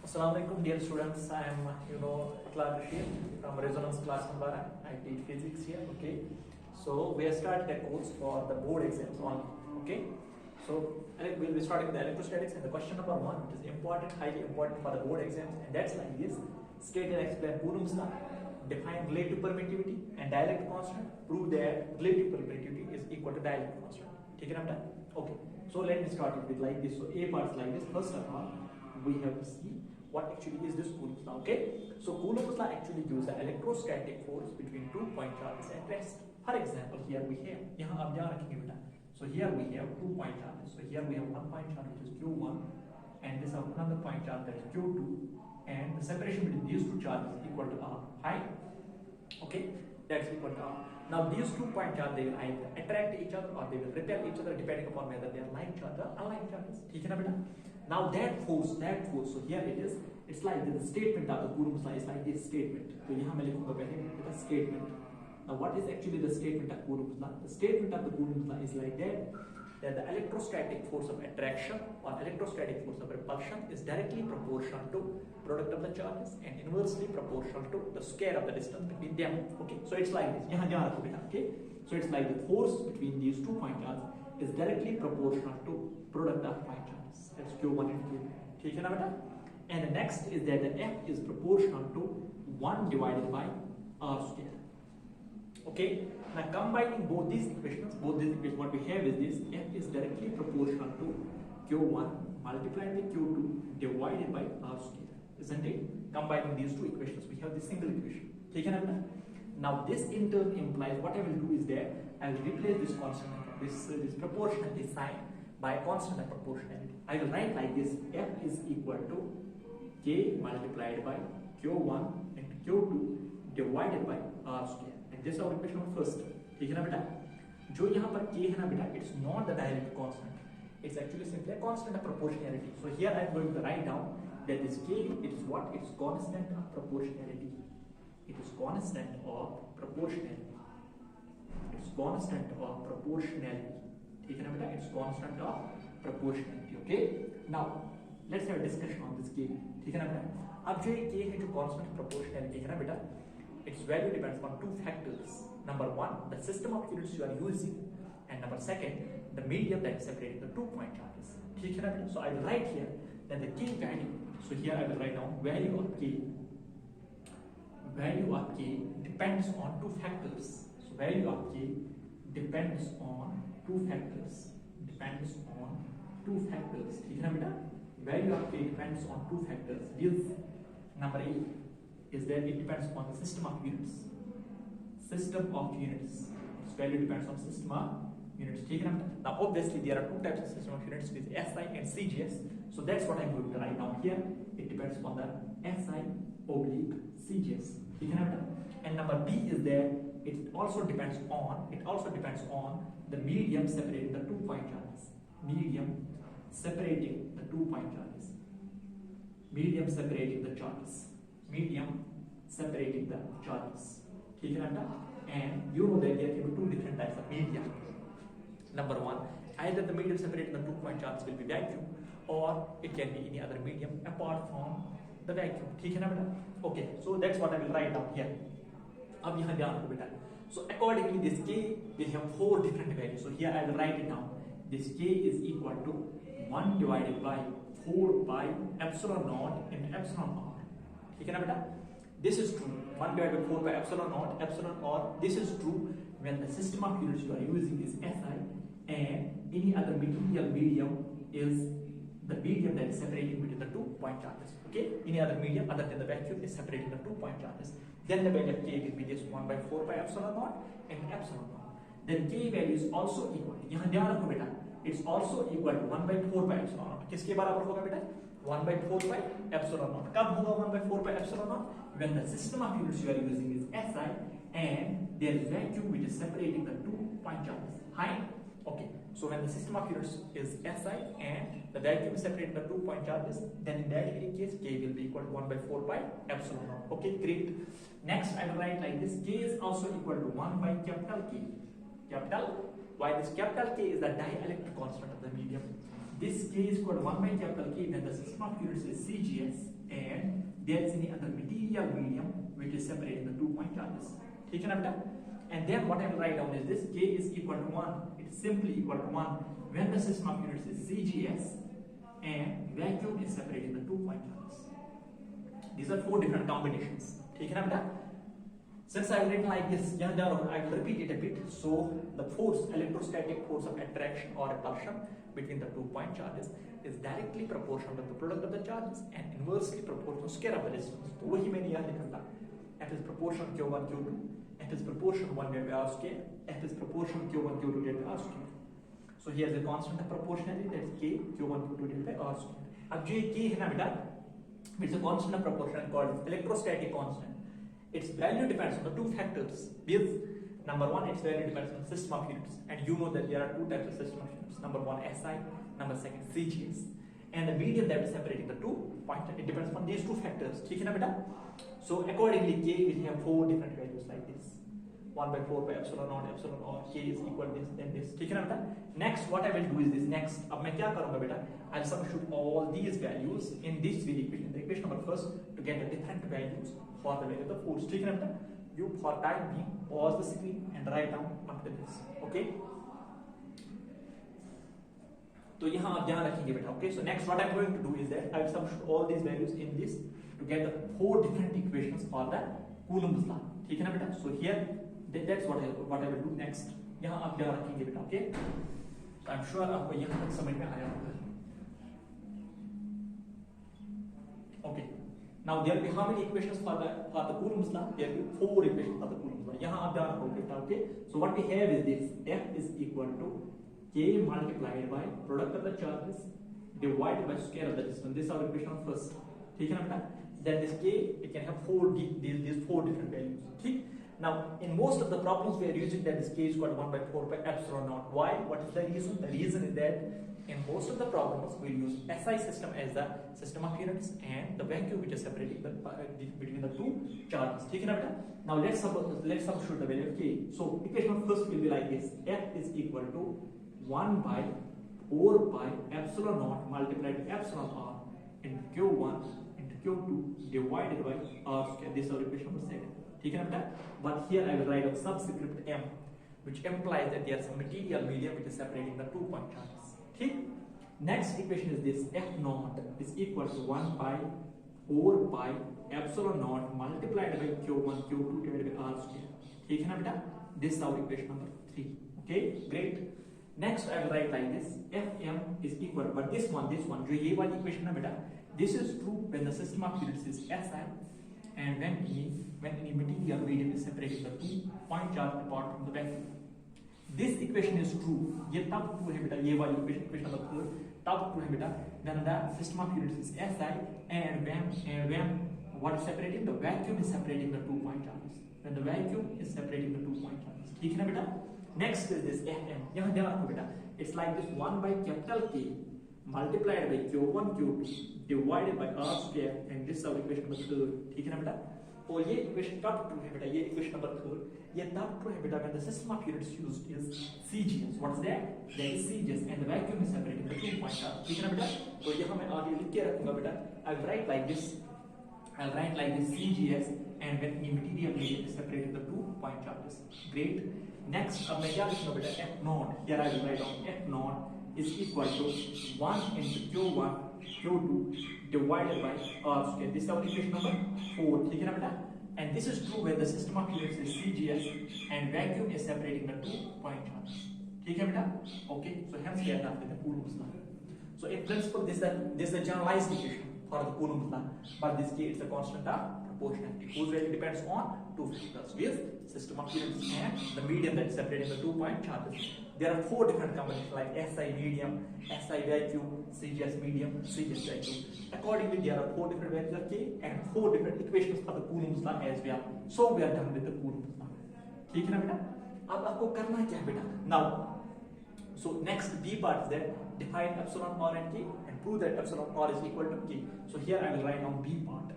Assalamualaikum dear students. I am Clark Rashid from Resonance class number. I teach physics here. Okay, so we have started a course for the board exams on. Okay, so we'll be starting with the electrostatics, and the question number 1, which is important, highly important for the board exams, and that's like this: state and explain Coulombs Law, define relative permittivity and dielectric constant, prove that relative permittivity is equal to dielectric constant. ठीक है ना? Okay, so let me start it with like this. So A part is like this. First of all, we have to see what actually is this Coulombs law. Okay, so Coulombs law actually gives the electrostatic force between 2 point charges at rest. For example, here we have, यहाँ आप ध्यान रखेंगे बेटा. So here we have 2 point charges. So here we have 1 point charge which is Q1, and this is another point charge that is Q2, and the separation between these two charges is equal to R. Right? Okay, that's equal to R. Now these 2 point charges, they will either attract each other or they will repel each other depending upon whether they are like charges or unlike charges. ठीक है ना बेटा? Now that force, so here it is, it's like the statement of the Coulombs law is like this statement. So यहाँ मैं लिखूँगा पहले statement. Now what is actually the statement of Coulombs law? The statement of the Coulombs law is like that the electrostatic force of attraction or electrostatic force of repulsion is directly proportional to product of the charges and inversely proportional to the square of the distance between them. Okay, so it's like this. यहाँ ध्यान रखो बेटा. Okay, so it's like the force between these 2 point charges is directly proportional to product of point charges. That's Q1 and Q2. ठीक है ना बेटा? And the next is that the F is proportional to 1 divided by R square. Okay, now combining both these equations, what we have is this: F is directly proportional to Q1 multiplied by Q2 divided by R square, isn't it? Combining these two equations, we have this single equation. ठीक है ना? Now this in turn implies, what I will do is that I will replace this constant, this proportionality sign by a constant of proportionality. I will write like this: F is equal to K multiplied by Q1 and Q2 divided by R square. This is our equation of first. ठीक है ना बेटा? जो यहाँ पर K है ना बेटा, it's not the dielectric constant. It's actually simply a constant of proportionality. So here I am going to write down that this K, it is what? It's constant of proportionality. It is constant of proportionality. It's constant of proportionality. ठीक है ना बेटा? It's constant of proportionality. Okay? Now let's have a discussion on this K. ठीक है ना बेटा? अब जो ये K है, जो constant of proportionality है ना बेटा, its value depends on 2 factors. Number 1, the system of units you are using, and number 2, the medium that is separating the 2 point charges. ठीक है ना? So I will write here that the K value. So here I will write down value of K. Value of K depends on 2 factors. So value of K depends on 2 factors. Depends on 2 factors. ठीक है ना बेटा? Value of K depends on 2 factors. This number 8 is that it depends on the system of units. System of units. Its value depends on system of units. ठीक है ना? Now obviously there are 2 types of system of units with SI and CGS. So that's what I'm going to write down here. It depends on the SI oblique CGS. ठीक है ना? And number B is that it also depends on the medium separating the 2 point charges. Medium separating the 2 point charges. Medium separating the charges. Medium separating the charges. ठीक है ना? And you know that there can be 2 different types of medium. Number 1, either the medium separating the 2 point charges will be vacuum, or it can be any other medium apart from the vacuum. ठीक है ना बेटा? Okay, so that's what I will write down here. अब यहाँ ध्यान रखो बेटा. So accordingly, this K will have 4 different values. So here I will write it down. This K is equal to 1 divided by 4 by epsilon naught and epsilon r. ठीक है ना बेटा? This is true. 1 divided by 4 by epsilon naught, epsilon r. This is true when the system of units you are using is SI, and any other material medium is the medium that is separating between the 2 point charges. Okay? Any other medium other than the vacuum is separating the 2 point charges. Then the value of K will be this 1 by 4 by epsilon naught and epsilon naught. Then K value is also equal. यहाँ ध्यान रखो बेटा. It's also equal to 1 by 4 by epsilon naught. किसके बराबर होगा बेटा? 1 by 4 by epsilon naught. कब होगा 1 by 4 by epsilon naught? When the system of units you are using is SI and there is vacuum which is separating the 2 point charges. Right? Okay. So when the system of units is SI and the vacuum is separating the 2 point charges, then in that case K will be equal to 1 by 4 by epsilon naught. Okay, great. Next I will write like this: K is also equal to 1 by capital K. Capital. Why this capital K is the dielectric constant of the medium. this K is equal to 1 by capital K when the system of units is CGS and there is any other material medium which is separating the 2 point charges. ठीक है ना बेटा? And then what I will write down is this K is equal to 1. It's simply equal to 1 when the system of units is CGS and vacuum is separating the 2 point charges. These are 4 different combinations. ठीक है ना बेटा? Since I have written like this, I will repeat it a bit. So the force, electrostatic force of attraction or repulsion between the 2 point charges is directly proportional to the product of the charges and inversely proportional to square of the distance. तो वही मैंने यहाँ लिखा था. F is proportional Q1 Q2. F is proportional 1 by R square. F is proportional Q1 Q2 divided by R square. So here is the constant of proportionality, that is K Q1 Q2 divided by R square. अब जो ये K है ना बेटा, it's a constant of proportion called electrostatic constant. Its value depends on the 2 factors. With number 1, its value depends on the system of units, and you know that there are 2 types of system of units. Number 1 SI, number 2 CGS, and the medium that is separating the 2 points, it depends on these 2 factors. ठीक है ना बेटा? So accordingly, K will have 4 different values like this. 1 by 4 by epsilon naught epsilon or K is equal this then this. ठीक है ना बेटा? Next, what I will do is this. Next, अब मैं क्या करूँगा बेटा? I'll substitute all these values in this equation. The equation number first to get the different values for the value of the force. ठीक है ना बेटा? You for time being pause the screen and write down after this. Okay? तो यहाँ आप ध्यान रखेंगे बेटा. Okay? So next, what I'm going to do is that I will substitute all these values in this to get the 4 different equations for the Coulombs law. ठीक है ना बेटा? So here that's what I will do next. यहाँ आप ध्यान रखेंगे बेटा. Okay? So I'm sure आपको यहाँ तक समझ में आया होगा. Okay. Now there will be how many equations for the Coulombs law? There will be 4 equations for the Coulombs law. यहाँ आप ध्यान रखोगे बेटा. Okay. So what we have is this: F is equal to K multiplied by product of the charges divided by square of the distance. This is our equation first. ठीक है ना बेटा? Then this K, it can have these 4 different values. ठीक? Now in most of the problems we are using that this K is equal to 1 by 4 by epsilon naught. Why? What is the reason? The reason is that in most of the problems we use SI system as the system of units and the vacuum which is separating between the 2 charges. ठीक है ना बेटा? Now let's substitute the value of K. So equation first will be like this: F is equal to 1 by 4 by epsilon naught multiplied by epsilon r into Q1 into Q2 divided by R square. This is our equation number 2. ठीक है ना बेटा? But here I will write a subscript M, which implies that there is a material medium which is separating the 2 point charges. ठीक? Next equation is this: F naught is equal to 1 by 4 by epsilon naught multiplied by Q1 Q2 divided by R square. ठीक है ना बेटा? This is our equation number 3. Okay, great. Next I will write like this: Fm is equal, but this one जो ये वाली equation है बेटा, this is true when the system of units is SI and when any material medium is separating the 2 point charge apart from the vacuum. This equation is true. ये तब true है बेटा, ये वाली equation number 3 तब true है बेटा when the system of units is SI and when what is separating, the vacuum is separating the 2 point charges. When the vacuum is separating the 2 point charges. ठीक है ना बेटा? Next is this Fm. यहाँ ध्यान रखो बेटा. It's like this: 1 by capital K multiplied by Q1 Q2 divided by R square, and this is our equation number 3. ठीक है ना बेटा? और ये equation कब true है बेटा? ये equation number 3 ये तब true है बेटा when the system of units used is CGS. What is that? That is CGS and the vacuum is separating the 2 point charge. ठीक है ना बेटा? तो यहाँ मैं आगे लिख के रखूँगा बेटा. I'll write like this CGS and when the material medium is separating the 2 point charges. Great. Next, अब मैं क्या लिखूँगा बेटा? F naught. Here I will write down F naught is equal to 1 into Q1 Q2 divided by R square. This is our equation number 4. ठीक है ना बेटा? And this is true when the system of units is CGS and vacuum is separating the 2 point charges. ठीक है बेटा? Okay. So hence we are done with the Coulombs law. So in principle, this is the generalized equation for the Coulombs law, but this case it's a constant of proportionality whose value depends on 2 factors: with system of units and the medium that is separating the 2 point charges. There are 4 different combinations like SI medium, SI vacuum, CGS medium, CGS vacuum. Accordingly, there are 4 different values of K and 4 different equations for the Coulombs law as well. So we are done with the Coulombs law. ठीक है ना बेटा? अब आपको करना क्या है बेटा? Now, so next B part is that define epsilon r and K and prove that epsilon r is equal to K. So here I will write down B part.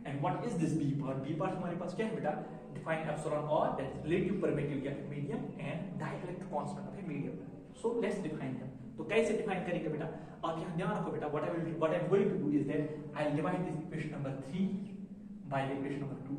And what is this B part? B part हमारे पास क्या है बेटा? Define epsilon r, that is relative permittivity of a medium and dielectric constant of a medium. So let's define them. तो कैसे define करेंगे बेटा, आप यहाँ ध्यान रखो बेटा, what I am going to do is that I will divide this equation number 3 by the equation number 2.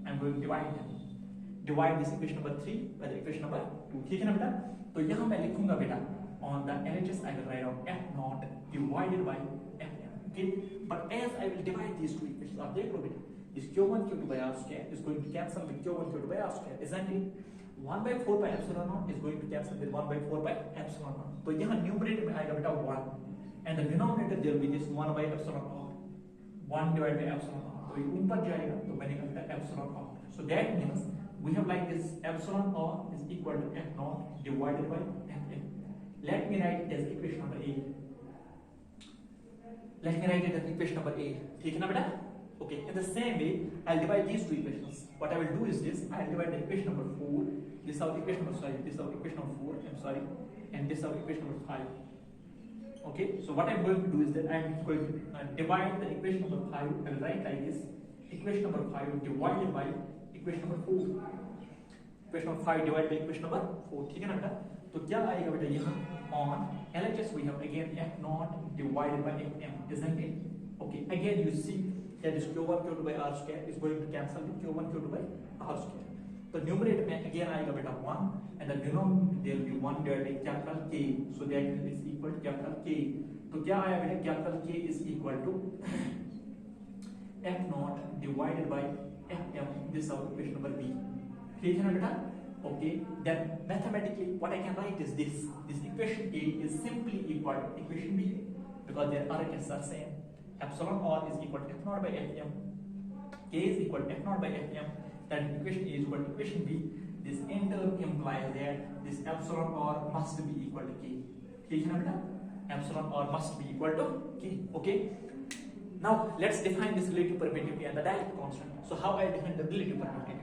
I am going to divide this equation number 3 by the equation number 2. ठीक है ना बेटा? तो यहाँ मैं लिखूंगा बेटा on the LHS I will write down f naught divided by fm. Okay, but as I will divide these two equations, आप देख लो बेटा, this q1 q2 by r square is going to cancel with q1 q2 by r square, isn't it? 1 by 4 by epsilon naught is going to cancel with 1 by 4 by epsilon naught. तो यहाँ numerator में आएगा बेटा 1 and the denominator there will be this 1 by epsilon naught, 1 divided by epsilon naught. तो ये ऊपर जाएगा तो बनेगा बेटा epsilon naught. So that means we have like this epsilon naught is equal to f naught divided by fm. Let me write it as equation number 8. Let me write it as equation number 8. ठीक है ना बेटा? Okay, in the same way, I'll divide these two equations. What I will do is this, I'll divide the equation number 4, this is our equation number, sorry, this is our equation number 4, I'm sorry, and this is our equation number 5. Okay, so what I'm going to do is that I'm going to divide the equation number 5, I will write like this, equation number 5 divided by equation number 4. Equation number 5 divided by equation number 4, ठीक है ना बेटा? तो क्या आएगा बेटा यहाँ on LHS we have again f naught divided by fm, isn't it? Okay, again you see that is q1 q2 by r square is going to cancel with q1 q2 by r square. तो numerator में again आएगा बेटा 1 and the denominator there will be 1 divided by capital K, so that is equal to capital K. तो क्या आया बेटा, capital K is equal to f naught divided by fm, this is our equation number B. ठीक है ना बेटा? Okay, then mathematically what I can write is this equation A is simply equal to equation B because their RHS are same. Epsilon r is equal to f naught by fm, K is equal to f naught by fm, that equation A is equal to equation B. This in turn implies that this epsilon r must be equal to K. ठीक है ना बेटा? Epsilon r must be equal to K. Okay. Now let's define this relative permittivity and the dielectric constant. So how I define the relative permittivity?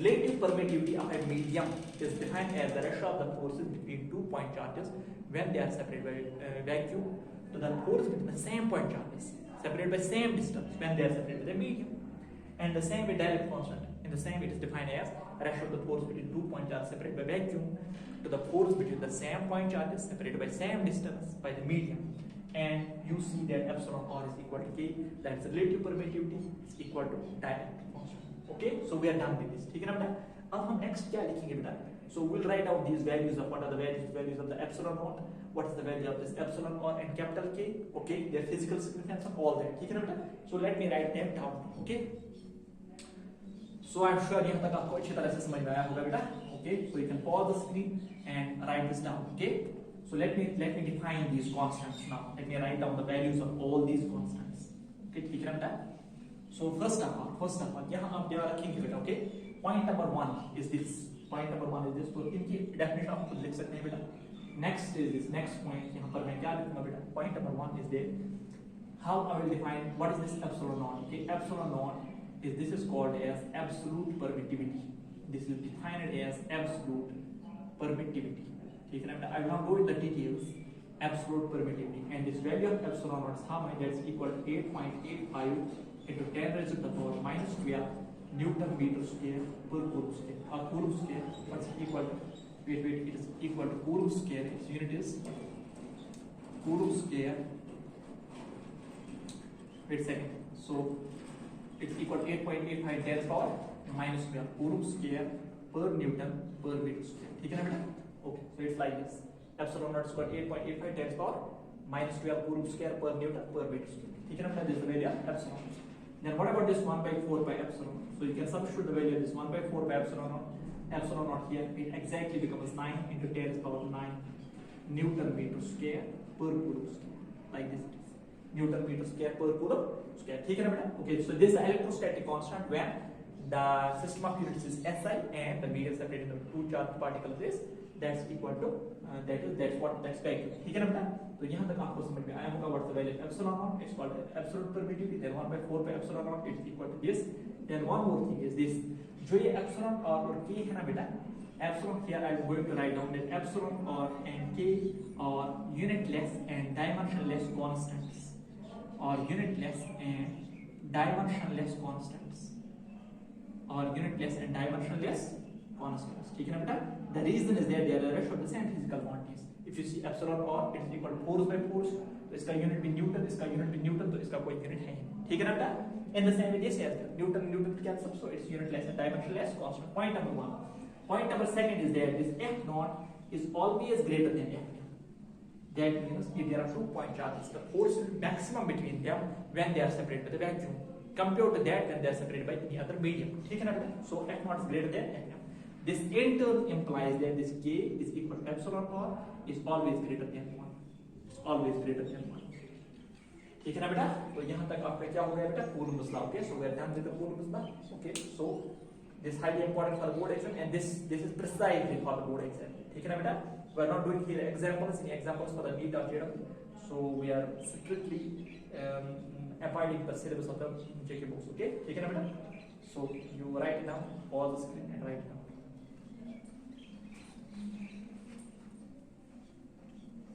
Relative permittivity of a medium is defined as the ratio of the forces between 2 point charges when they are separated by vacuum to the force between the same point charges separated by same distance when they are separated by the medium. And the same way dielectric constant, in the same way it is defined as a ratio of the force between 2 point charges separated by vacuum to the force between the same point charges separated by same distance by the medium. And you see that epsilon r is equal to K, that's relative permittivity is equal to dielectric constant. Okay, so we are done with this. ठीक है ना बेटा? अब हम next क्या लिखेंगे बेटा? So we'll write out these values of what are the values of the epsilon naught, what is the value of this epsilon r and capital K, okay, their physical significance and all that. ठीक है ना बेटा? So let me write them down. Okay. So I'm sure यहाँ तक आपको अच्छी तरह से समझ में आया होगा बेटा. Okay, so you can pause the screen and write this down. Okay. So let me define these constants now. Let me write down the values of all these constants. Okay, ठीक है ना बेटा? So first of all, यहाँ आप ध्यान रखेंगे बेटा. Okay. Point number 1 is this. तो इनकी definition आप खुद लिख सकते हैं बेटा. Next is this. Next point यहाँ पर मैं क्या लिखूँगा बेटा? Point number 1 is there. How I will define what is this epsilon naught? Okay, epsilon naught is this is called as absolute permittivity. This is defined as absolute permittivity. ठीक है ना बेटा? I will not go into the details. Absolute permittivity, and this value of epsilon naught is how much? That's equal to 8.85 into 10 raised to the power minus 12 Newton meter square per coulomb square, or coulomb square. What's equal to? Wait, it is equal to coulomb square. Its unit is coulomb square. Wait a second. So it's equal to 8.85 10 power minus 12 coulomb square per Newton per meter square. ठीक है ना बेटा? Okay, so it's like this. Epsilon naught is equal to 8.85 10 power minus 12 coulomb square per Newton per meter square. ठीक है ना बेटा? This is the value of epsilon. Then what about this 1 by 4 by epsilon? So you can substitute the value of this 1 by 4 by epsilon naught here. It exactly becomes 9 into 10 to the power 9 Newton meter square per coulomb square. Like this it is. Newton meter square per coulomb square. ठीक है ना बेटा? Okay, so this is the electrostatic constant when the system of units is SI and the medium separated into two charged particles is that's equal to that's vacuum. ठीक है ना बेटा? तो यहाँ तक आपको समझ में आया होगा what's the value of epsilon naught? It's called absolute permittivity. Then 1 by 4 by epsilon naught is equal to this. Then one more thing is this. जो ये epsilon और k है ना बेटा? Epsilon here I am going to write down that epsilon or and k are unitless and dimensionless constants. Or unitless and dimensionless constants. Or unitless and dimensionless constants. ठीक है ना बेटा? The reason is that they are a ratio of the same physical quantities. if you see epsilon r it is equal to force by force, तो इसका unit भी Newton, इसका unit भी Newton, तो इसका कोई यूनिट है नहीं, ठीक है ना बेटा. In the same way this as Newton Newton cancel, so it's unitless and dimensionless constant. Point number 1. Point number 2 is that this f naught is always greater than f. That means if there are 2 point charges, the force will be maximum between them when they are separated by the vacuum, compared to that when they are separated by any other medium, ठीक है ना बेटा. So f naught is greater than f. This in turn implies that this k is equal to epsilon r is always greater than 1. It's always greater than 1. ठीक है ना बेटा. तो यहाँ तक आपका क्या हो गया बेटा, Coulombs law. Okay, so we are done with the Coulombs law. Okay, so this is highly important for the board exam, and this is precisely for the board exam. ठीक है ना बेटा. We are not doing here examples for the NEET or JEE. So we are strictly abiding the syllabus of the JK books. Okay, ठीक है ना बेटा. So you write it down, pause the screen and write it down.